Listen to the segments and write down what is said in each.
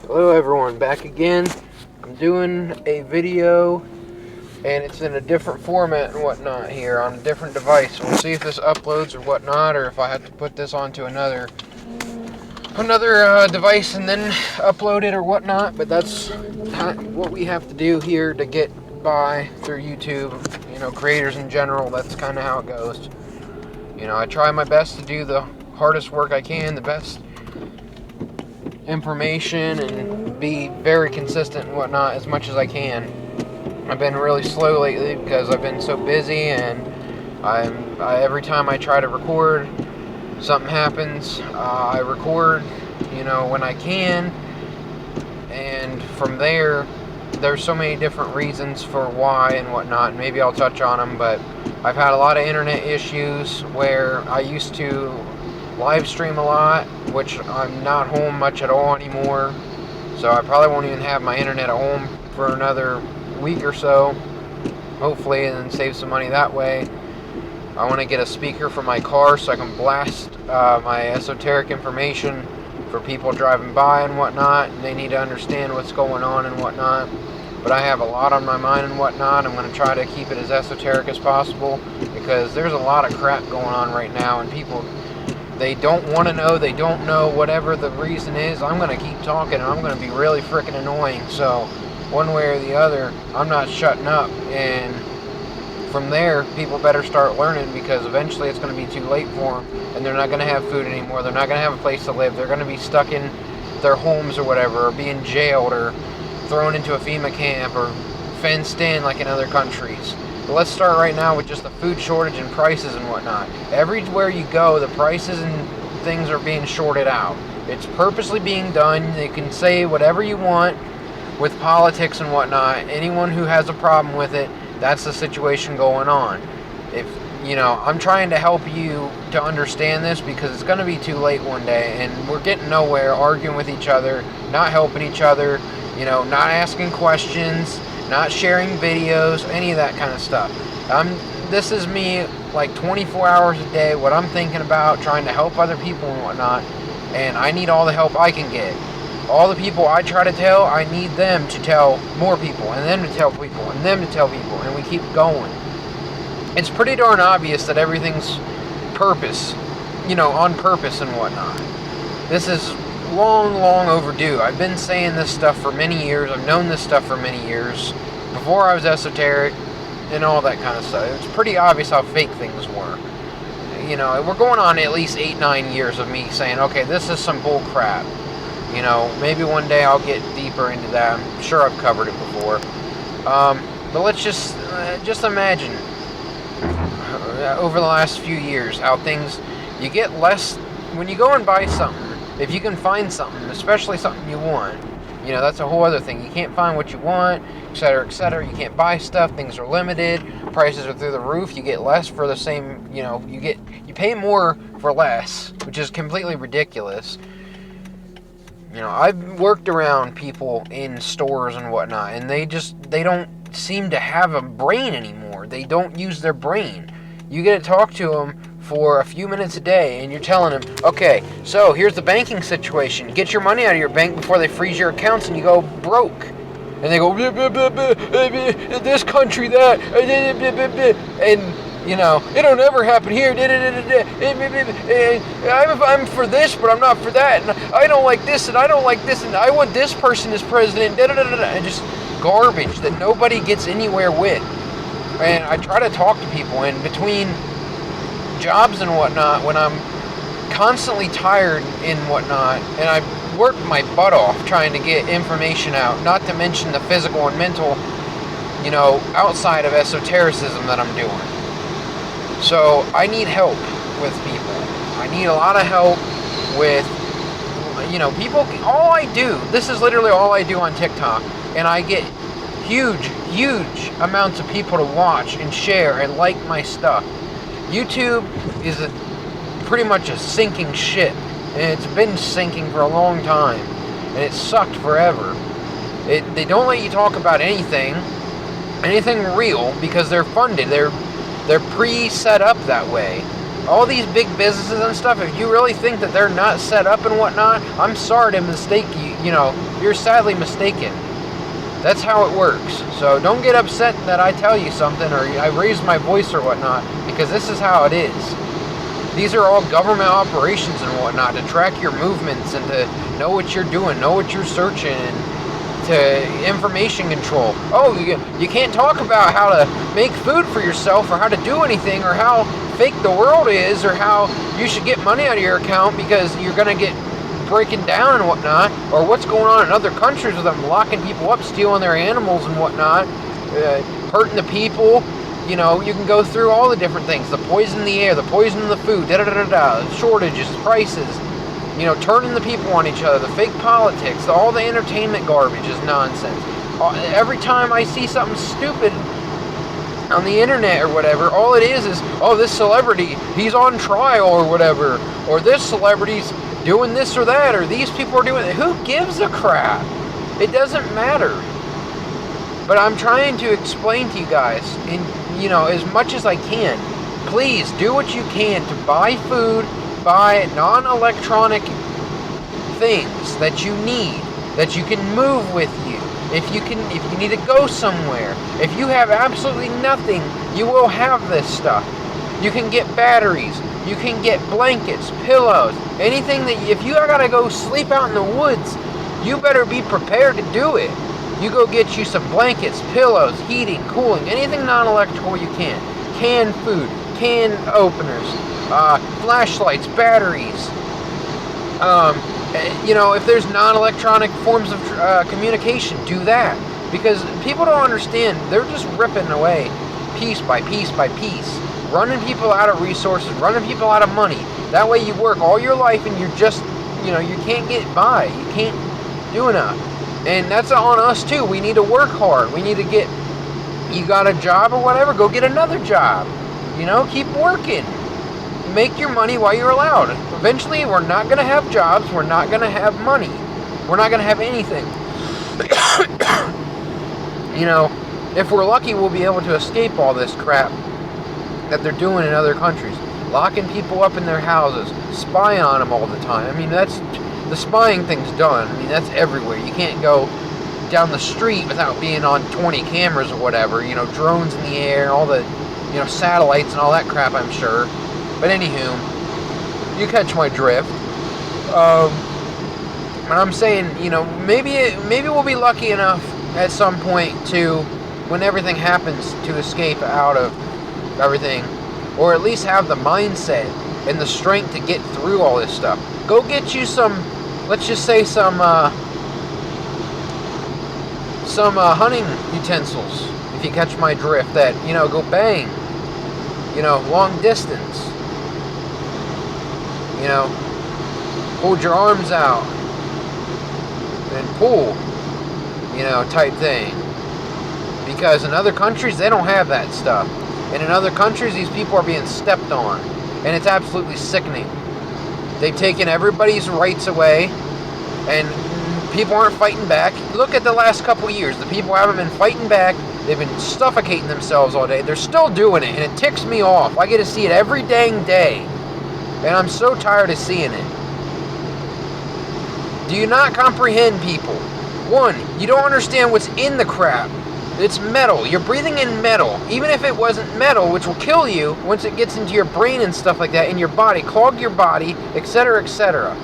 Hello everyone, back again. I'm doing a video and it's in a different format and whatnot here on a different device. We'll see if this uploads or whatnot, or if I have to put this onto another device and then upload it or whatnot. But that's what we have to do here to get by through YouTube. You know, creators in general, that's kind of how it goes. You know, I try my best to do the hardest work I can, the best information, and be very consistent and whatnot as much as I can. I've been really slow lately because I've been so busy, and every time I try to record, something happens. I record, you know, when I can, and from there, there's so many different reasons for why and whatnot. Maybe I'll touch on them, but I've had a lot of internet issues where I used to live stream a lot, which I'm not home much at all anymore, so I probably won't even have my internet at home for another week or so, hopefully, and then save some money that way. I want to get a speaker for my car so I can blast my esoteric information for people driving by and whatnot, and they need to understand what's going on and whatnot. But I have a lot on my mind and whatnot. I'm going to try to keep it as esoteric as possible, because there's a lot of crap going on right now, and people, they don't want to know, they don't know, whatever the reason is. I'm going to keep talking, and I'm going to be really freaking annoying. So, one way or the other, I'm not shutting up. And from there, people better start learning, because eventually it's going to be too late for them, and they're not going to have food anymore. They're not going to have a place to live. They're going to be stuck in their homes or whatever, or being jailed, or thrown into a FEMA camp, or fenced in like in other countries. But let's start right now with just the food shortage and prices and whatnot. Everywhere you go, the prices and things are being shorted out. It's purposely being done. They can say whatever you want with politics and whatnot. Anyone who has a problem with it, that's the situation going on. If you know, I'm trying to help you to understand this, because it's going to be too late one day, and we're getting nowhere arguing with each other, not helping each other, you know, not asking questions, not sharing videos, any of that kind of stuff. This is me, like 24 hours a day, what I'm thinking about, trying to help other people and whatnot, and I need all the help I can get. All the people I try to tell, I need them to tell more people, and them to tell people, and them to tell people, and we keep going. It's pretty darn obvious that everything's purpose, you know, on purpose and whatnot. This is long overdue. I've been saying this stuff for many years. I've known this stuff for many years, before I was esoteric and all that kind of stuff. It's pretty obvious how fake things were. You know, we're going on at least 8-9 years of me saying, okay, this is some bull crap. You know, maybe one day I'll get deeper into that. I'm sure I've covered it before. But let's just imagine over the last few years how things, you get less when you go and buy something. If you can find something, especially something you want, you know, that's a whole other thing. You can't find what you want, etc., etc. You can't buy stuff. Things are limited. Prices are through the roof. You get less for the same, you know, you pay more for less, which is completely ridiculous. You know, I've worked around people in stores and whatnot, and they don't seem to have a brain anymore. They don't use their brain. You get to talk to them for a few minutes a day, and you're telling them, okay, so here's the banking situation. Get your money out of your bank before they freeze your accounts and you go broke. And they go, this country, that, and, you know, it'll never happen here. I'm for this, but I'm not for that. And I don't like this, and I don't like this, and I want this person as president. And just garbage that nobody gets anywhere with. And I try to talk to people, and between jobs and whatnot, when I'm constantly tired and whatnot, and I work my butt off trying to get information out, not to mention the physical and mental, you know, outside of esotericism that I'm doing. So I need help with people. I need a lot of help with, you know, people. All I do, this is literally all I do on TikTok, and I get huge amounts of people to watch and share and like my stuff. YouTube is pretty much a sinking ship, and it's been sinking for a long time, and it sucked forever. They don't let you talk about anything real, because they're funded. They're pre-set up that way. all these big businesses and stuff, if you really think that they're not set up and whatnot, I'm sorry to mistake you. you're sadly mistaken. That's how it works. So don't get upset that I tell you something or I raise my voice or whatnot, because this is how it is. These are all government operations and whatnot to track your movements and to know what you're doing, know what you're searching, and to information control. Oh, you can't talk about how to make food for yourself or how to do anything or how fake the world is or how you should get money out of your account because you're going to get breaking down and whatnot, or what's going on in other countries with them locking people up, stealing their animals and whatnot, hurting the people. You can go through all the different things, the poison in the air, the poison in the food, shortages, prices, turning the people on each other, the fake politics, all the entertainment garbage is nonsense. Every time I see something stupid on the internet or whatever, all it is, oh, this celebrity, he's on trial or whatever, or this celebrity's doing this or that, or these people are doing it. Who gives a crap? It doesn't matter. But I'm trying to explain to you guys, as much as I can, please do what you can to buy food, buy non-electronic things that you need, that you can move with you. If you need to go somewhere, if you have absolutely nothing, you will have this stuff. You can get batteries, you can get blankets, pillows, anything if you gotta go sleep out in the woods, you better be prepared to do it. You go get you some blankets, pillows, heating, cooling, anything non-electrical you can. Canned food, can openers, flashlights, batteries. If there's non-electronic forms of communication, do that. Because people don't understand. They're just ripping away piece by piece by piece. Running people out of resources, running people out of money. That way you work all your life and you're just, you can't get by. You can't do enough. And that's on us too. We need to work hard. We need to you got a job or whatever, go get another job. Keep working. Make your money while you're allowed. Eventually, we're not going to have jobs. We're not going to have money. We're not going to have anything. If we're lucky, we'll be able to escape all this crap that they're doing in other countries. Locking people up in their houses, spying on them all the time. The spying thing's done. That's everywhere. You can't go down the street without being on 20 cameras or whatever. Drones in the air, all the, satellites and all that crap, I'm sure. But anywho, you catch my drift. And I'm saying, maybe we'll be lucky enough at some point to, when everything happens, to escape out of everything, or at least have the mindset and the strength to get through all this stuff. Go get you some, let's just say some hunting utensils, if you catch my drift, that, go bang, long distance, hold your arms out and pull, type thing. Because in other countries, they don't have that stuff. And in other countries, these people are being stepped on. And it's absolutely sickening. They've taken everybody's rights away, and people aren't fighting back. Look at the last couple years. The people haven't been fighting back. They've been suffocating themselves all day. They're still doing it, and it ticks me off. I get to see it every dang day. And I'm so tired of seeing it. Do you not comprehend, people? One, you don't understand what's in the crap. It's metal. You're breathing in metal. Even if it wasn't metal, which will kill you once it gets into your brain and stuff like that, in your body, clog your body, etc., etc.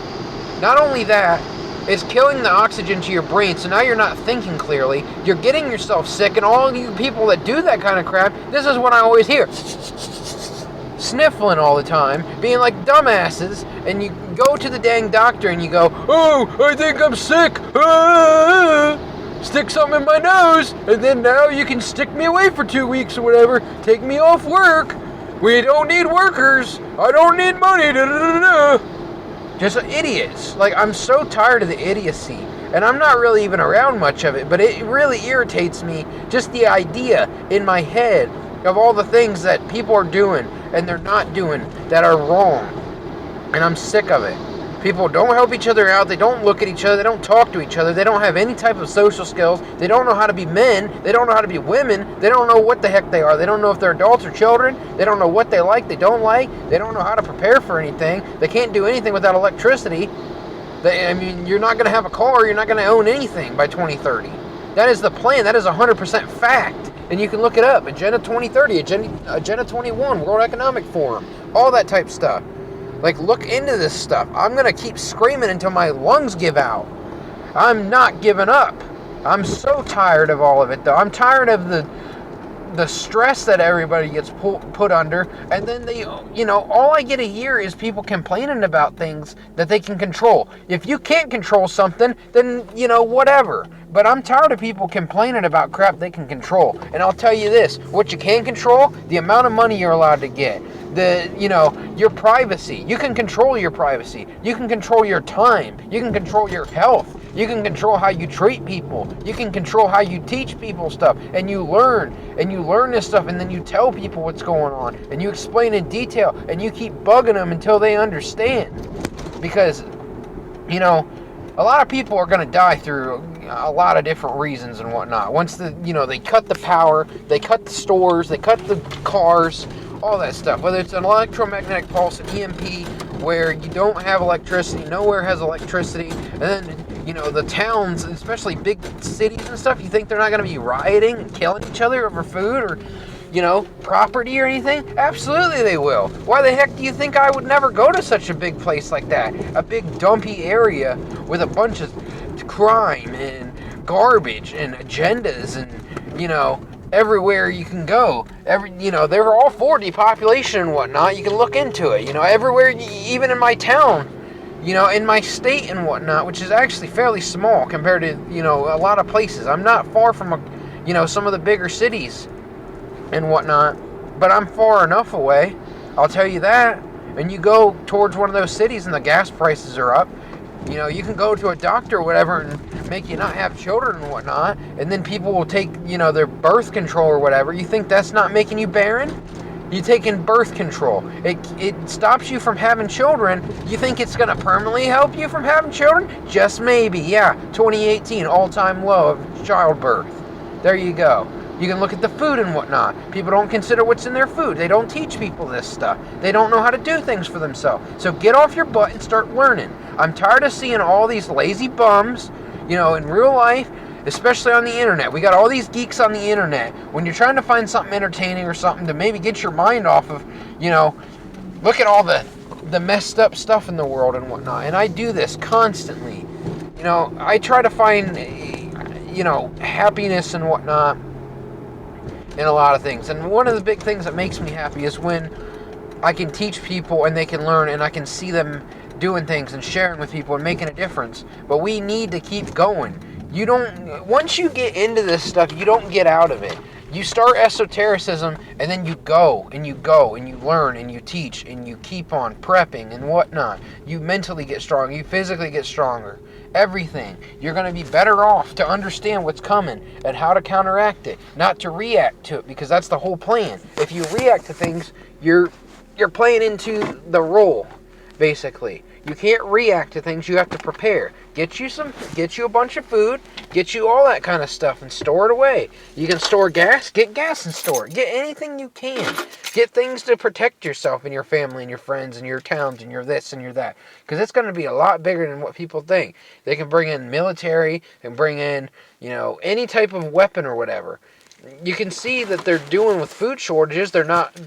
Not only that, it's killing the oxygen to your brain, so now you're not thinking clearly. You're getting yourself sick, and all you people that do that kind of crap, this is what I always hear. Sniffling all the time, being like dumbasses, and you go to the dang doctor and you go, oh, I think I'm sick. Stick something in my nose, and then now you can stick me away for 2 weeks or whatever, take me off work. We don't need workers. I don't need money. Just idiots. Like, I'm so tired of the idiocy, and I'm not really even around much of it, but it really irritates me, just the idea in my head of all the things that people are doing and they're not doing that are wrong. And I'm sick of it. People don't help each other out. They don't look at each other. They don't talk to each other. They don't have any type of social skills. They don't know how to be men. They don't know how to be women. They don't know what the heck they are. They don't know if they're adults or children. They don't know what they like, they don't like. They don't know how to prepare for anything. They can't do anything without electricity. I mean, you're not going to have a car, you're not going to own anything by 2030. That is the plan. That is 100% fact. And you can look it up. Agenda 2030, Agenda 21, World Economic Forum, all that type stuff. Like, look into this stuff. I'm going to keep screaming until my lungs give out. I'm not giving up. I'm so tired of all of it, though. I'm tired of the stress that everybody gets put under, and then all I get to hear is people complaining about things that they can control. If you can't control something, then, whatever. But I'm tired of people complaining about crap they can control. And I'll tell you this, what you can control, the amount of money you're allowed to get. Your privacy. You can control your privacy. You can control your time. You can control your health. You can control how you treat people. You can control how you teach people stuff. And you learn this stuff, and then you tell people what's going on. And you explain in detail, and you keep bugging them until they understand. Because, a lot of people are going to die through a lot of different reasons and whatnot. Once they cut the power, they cut the stores, they cut the cars, all that stuff. Whether it's an electromagnetic pulse, an EMP, where you don't have electricity, nowhere has electricity, and then, the towns, especially big cities and stuff, you think they're not going to be rioting and killing each other over food or, property or anything? Absolutely they will. Why the heck do you think I would never go to such a big place like that? A big dumpy area with a bunch of crime and garbage and agendas and, everywhere you can go. They're all for depopulation and whatnot. You can look into it. Everywhere, even in my town, in my state and whatnot, which is actually fairly small compared to, a lot of places. I'm not far from, some of the bigger cities and whatnot, but I'm far enough away. I'll tell you that. And you go towards one of those cities and the gas prices are up. You can go to a doctor or whatever and make you not have children and whatnot, and then people will take, their birth control or whatever. You think that's not making you barren? You taking birth control. It stops you from having children. You think it's going to permanently help you from having children? Just maybe, yeah. 2018, all-time low of childbirth. There you go. You can look at the food and whatnot. People don't consider what's in their food. They don't teach people this stuff. They don't know how to do things for themselves. So get off your butt and start learning. I'm tired of seeing all these lazy bums, in real life, especially on the internet. We got all these geeks on the internet. When you're trying to find something entertaining or something to maybe get your mind off of, look at all the messed up stuff in the world and whatnot. And I do this constantly. I try to find, happiness and whatnot in a lot of things. And one of the big things that makes me happy is when I can teach people and they can learn, and I can see them doing things and sharing with people and making a difference. But we need to keep going. Once you get into this stuff, you don't get out of it. You start esotericism, and then you go and you learn and you teach and you keep on prepping and whatnot. You mentally get stronger, you physically get stronger. Everything. You're going to be better off to understand what's coming and how to counteract it, not to react to it, because that's the whole plan. If you react to things, you're playing into the role, basically. You can't react to things, you have to prepare. Get you a bunch of food, get you all that kind of stuff and store it away. You can store gas, get gas and store it. Get anything you can. Get things to protect yourself and your family and your friends and your towns and your this and your that. Because it's going to be a lot bigger than what people think. They can bring in military, and bring in, any type of weapon or whatever. You can see that they're doing with food shortages. They're not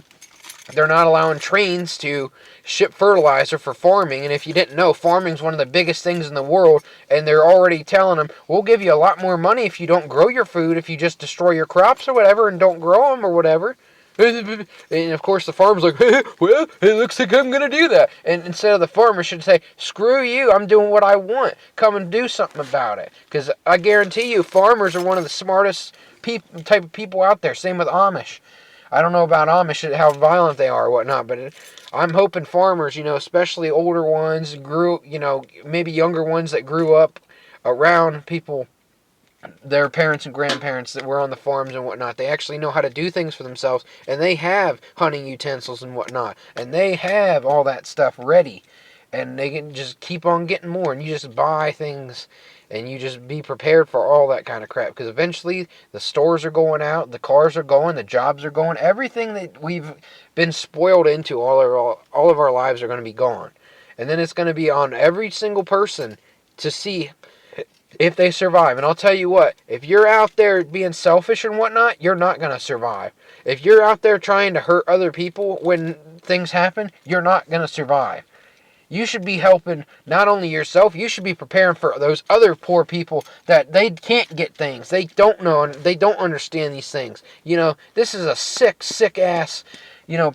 allowing trains to ship fertilizer for farming. And if you didn't know, farming is one of the biggest things in the world. And they're already telling them, we'll give you a lot more money if you don't grow your food, if you just destroy your crops or whatever and don't grow them or whatever. And of course the farmer's like, well, it looks like I'm going to do that. And instead of the farmer should say, screw you, I'm doing what I want. Come and do something about it. Because I guarantee you, farmers are one of the smartest type of people out there. Same with Amish. I don't know about Amish, how violent they are or whatnot, but I'm hoping farmers, especially older ones, maybe younger ones that grew up around people, their parents and grandparents that were on the farms and whatnot, they actually know how to do things for themselves, and they have hunting utensils and whatnot, and they have all that stuff ready, and they can just keep on getting more, and you just buy things, and you just be prepared for all that kind of crap. Because eventually the stores are going out, the cars are going, the jobs are going. Everything that we've been spoiled into all of our lives are going to be gone. And then it's going to be on every single person to see if they survive. And I'll tell you what, if you're out there being selfish and whatnot, you're not going to survive. If you're out there trying to hurt other people when things happen, you're not going to survive. You should be helping not only yourself, you should be preparing for those other poor people that they can't get things. They don't know, they don't understand these things. This is a sick ass,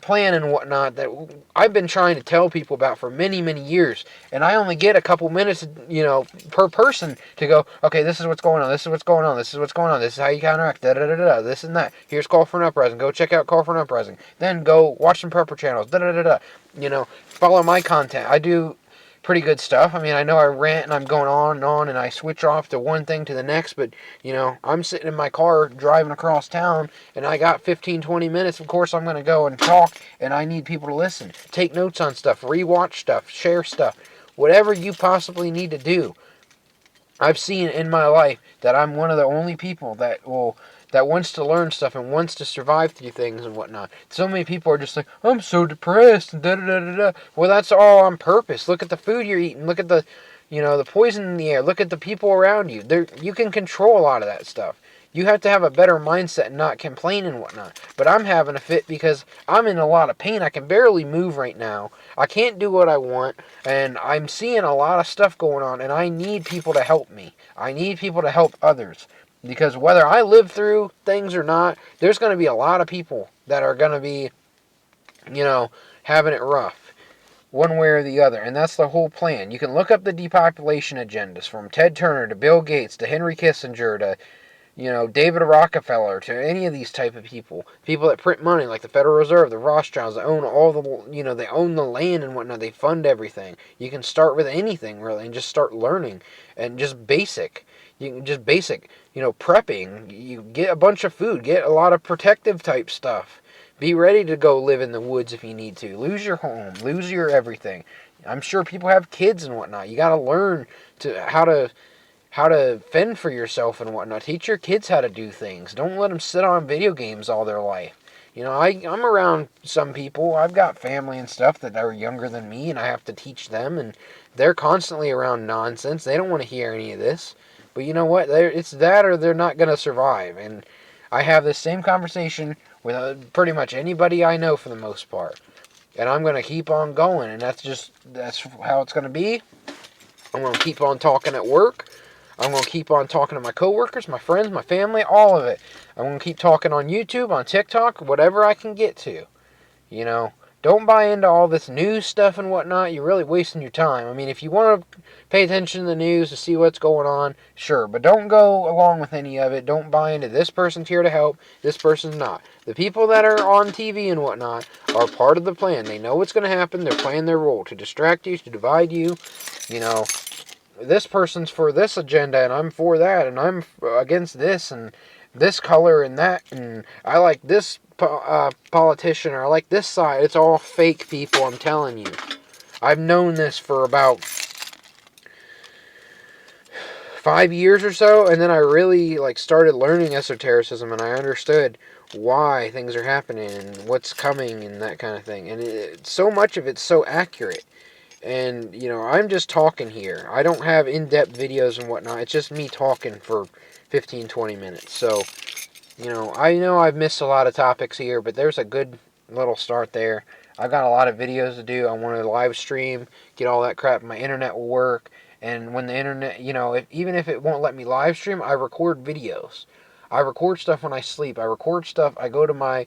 plan and whatnot that I've been trying to tell people about for many, many years. And I only get a couple minutes, per person to go, okay, this is what's going on, this is what's going on, this is what's going on, this is how you counteract, da-da-da-da-da, this and that. Here's Call for an Uprising. Go check out Call for an Uprising. Then go watch some prepper channels, da-da-da-da. Follow my content. I do pretty good stuff. I mean, I know I rant and I'm going on and I switch off to one thing to the next, but, I'm sitting in my car driving across town and I got 15, 20 minutes. Of course, I'm going to go and talk, and I need people to listen. Take notes on stuff, rewatch stuff, share stuff, whatever you possibly need to do. I've seen in my life that I'm one of the only people that wants to learn stuff and wants to survive through things and whatnot. So many people are just like, I'm so depressed and da-da-da-da-da. Well, that's all on purpose. Look at the food you're eating. Look at the poison in the air. Look at the people around you. You can control a lot of that stuff. You have to have a better mindset and not complain and whatnot. But I'm having a fit because I'm in a lot of pain. I can barely move right now. I can't do what I want. And I'm seeing a lot of stuff going on. And I need people to help me. I need people to help others. Because whether I live through things or not, there's going to be a lot of people that are going to be, having it rough. One way or the other. And that's the whole plan. You can look up the depopulation agendas from Ted Turner to Bill Gates to Henry Kissinger to David Rockefeller, to any of these type of people that print money, like the Federal Reserve, the Rothschilds, that own all the, they own the land and whatnot, they fund everything. You can start with anything, really, and just start learning, and just basic, prepping. You get a bunch of food, get a lot of protective type stuff. Be ready to go live in the woods if you need to. Lose your home, lose your everything. I'm sure people have kids and whatnot. You got to learn how to fend for yourself and whatnot. Teach your kids how to do things. Don't let them sit on video games all their life. I'm around some people. I've got family and stuff that are younger than me, and I have to teach them, and they're constantly around nonsense. They don't want to hear any of this. But you know what? It's that or they're not going to survive. And I have this same conversation with pretty much anybody I know for the most part. And I'm going to keep on going, and that's how it's going to be. I'm going to keep on talking at work. I'm going to keep on talking to my coworkers, my friends, my family, all of it. I'm going to keep talking on YouTube, on TikTok, whatever I can get to. Don't buy into all this news stuff and whatnot. You're really wasting your time. I mean, if you want to pay attention to the news to see what's going on, sure. But don't go along with any of it. Don't buy into this person's here to help, this person's not. The people that are on TV and whatnot are part of the plan. They know what's going to happen. They're playing their role to distract you, to divide you. This person's for this agenda and I'm for that, and I'm against this and this color and that, and I like this politician, or I like this side. It's all fake, people, I'm telling you. I've known this for about 5 years or so, and then I really started learning esotericism, and I understood why things are happening and what's coming and that kind of thing. And so much of it's so accurate. And, I'm just talking here. I don't have in-depth videos and whatnot. It's just me talking for 15, 20 minutes. So, I know I've missed a lot of topics here, but there's a good little start there. I've got a lot of videos to do. I want to live stream, get all that crap. My internet will work. And when the internet, even if it won't let me live stream, I record videos. I record stuff when I sleep. I record stuff. I go to my...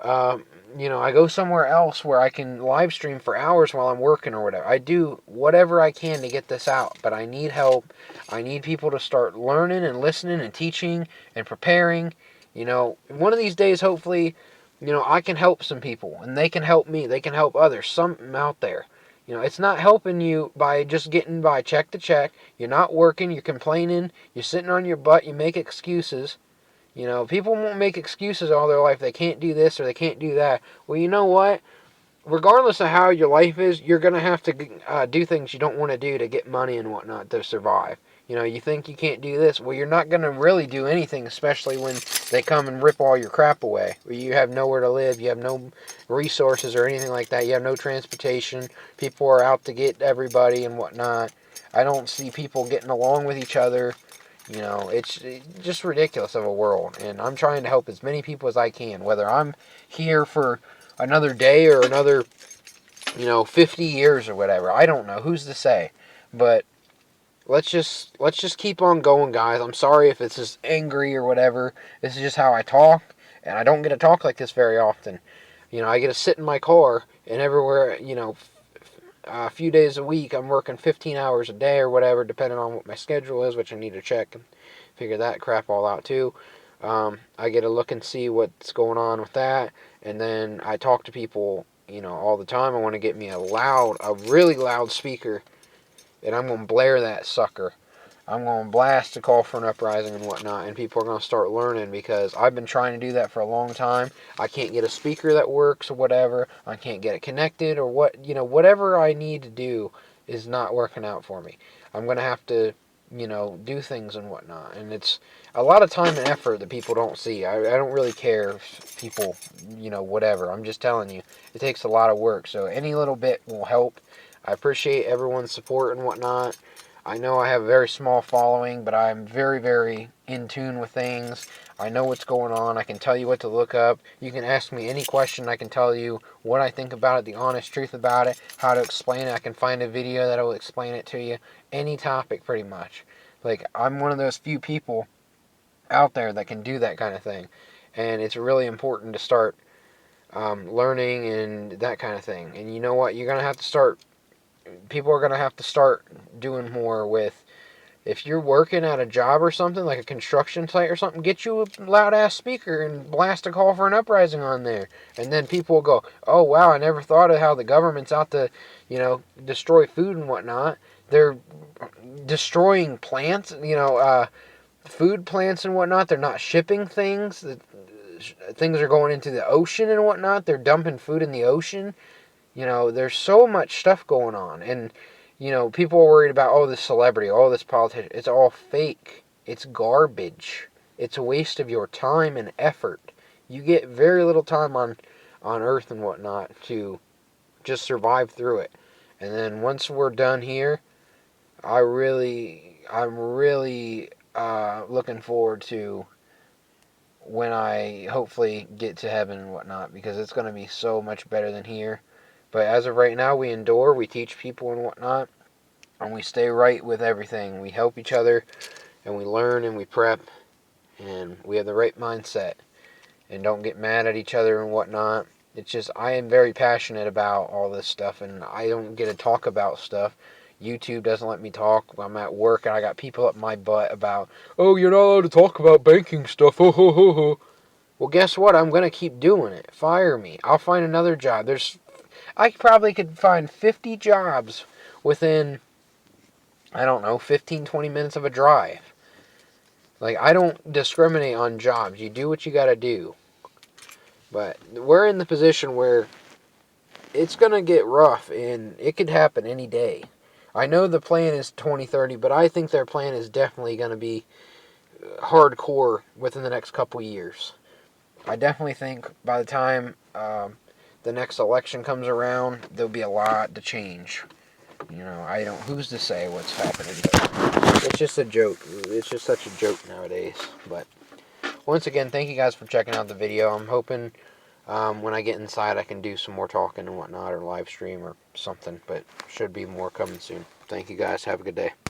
I go somewhere else where I can live stream for hours while I'm working or whatever. I do whatever I can to get this out, but I need help. I need people to start learning and listening and teaching and preparing. One of these days, hopefully, I can help some people and they can help me. They can help others. Something out there. It's not helping you by just getting by check to check. You're not working. You're complaining. You're sitting on your butt. You make excuses. People won't make excuses all their life. They can't do this or they can't do that. Well, you know what? Regardless of how your life is, you're going to have to do things you don't want to do to get money and whatnot to survive. You think you can't do this. Well, you're not going to really do anything, especially when they come and rip all your crap away. You have nowhere to live. You have no resources or anything like that. You have no transportation. People are out to get everybody and whatnot. I don't see people getting along with each other. You know, it's just ridiculous of a world. And I'm trying to help as many people as I can, whether I'm here for another day or another, 50 years or whatever. I don't know. Who's to say? But let's just keep on going, guys. I'm sorry if it's just angry or whatever. This is just how I talk, and I don't get to talk like this very often. I get to sit in my car, and everywhere, a few days a week, I'm working 15 hours a day or whatever, depending on what my schedule is, which I need to check and figure that crap all out too. I get to look and see what's going on with that, and then I talk to people, all the time. I want to get me a really loud speaker, and I'm going to blare that sucker. I'm going to blast a call for an uprising and whatnot, and people are going to start learning, because I've been trying to do that for a long time. I can't get a speaker that works or whatever. I can't get it connected or whatever I need to do is not working out for me. I'm going to have to, do things and whatnot, and it's a lot of time and effort that people don't see. I don't really care if people, whatever. I'm just telling you, it takes a lot of work, so any little bit will help. I appreciate everyone's support and whatnot. I know I have a very small following, but I'm very, very in tune with things. I know what's going on. I can tell you what to look up. You can ask me any question. I can tell you what I think about it, the honest truth about it, how to explain it. I can find a video that will explain it to you. Any topic, pretty much. Like, I'm one of those few people out there that can do that kind of thing. And it's really important to start learning and that kind of thing. And you know what? You're going to have to start people are going to have to start doing more with, if you're working at a job or something, like a construction site or something, get you a loud ass speaker and blast a call for an uprising on there. And then people will go, oh wow, I never thought of how the government's out to, destroy food and whatnot. They're destroying plants, food plants and whatnot. They're not shipping things. Things are going into the ocean and whatnot. They're dumping food in the ocean. There's so much stuff going on. And, people are worried about, oh, this celebrity, oh, this politician. It's all fake. It's garbage. It's a waste of your time and effort. You get very little time on Earth and whatnot to just survive through it. And then once we're done here, I'm really looking forward to when I hopefully get to heaven and whatnot, because it's going to be so much better than here. But as of right now, we endure, we teach people and whatnot, and we stay right with everything. We help each other, and we learn, and we prep, and we have the right mindset, and don't get mad at each other and whatnot. It's just, I am very passionate about all this stuff, and I don't get to talk about stuff. YouTube doesn't let me talk. I'm at work, and I got people up my butt about, oh, you're not allowed to talk about banking stuff. Oh, ho, ho, ho. Well, guess what? I'm going to keep doing it. Fire me. I'll find another job. I probably could find 50 jobs within, I don't know, 15, 20 minutes of a drive. Like, I don't discriminate on jobs. You do what you got to do. But we're in the position where it's going to get rough, and it could happen any day. I know the plan is 2030, but I think their plan is definitely going to be hardcore within the next couple years. I definitely think by the time the next election comes around, there'll be a lot to change. Who's to say what's happening? But it's just a joke. It's just such a joke nowadays. But once again, thank you guys for checking out the video. I'm hoping when I get inside I can do some more talking and whatnot, or live stream or something. But should be more coming soon. Thank you guys. Have a good day.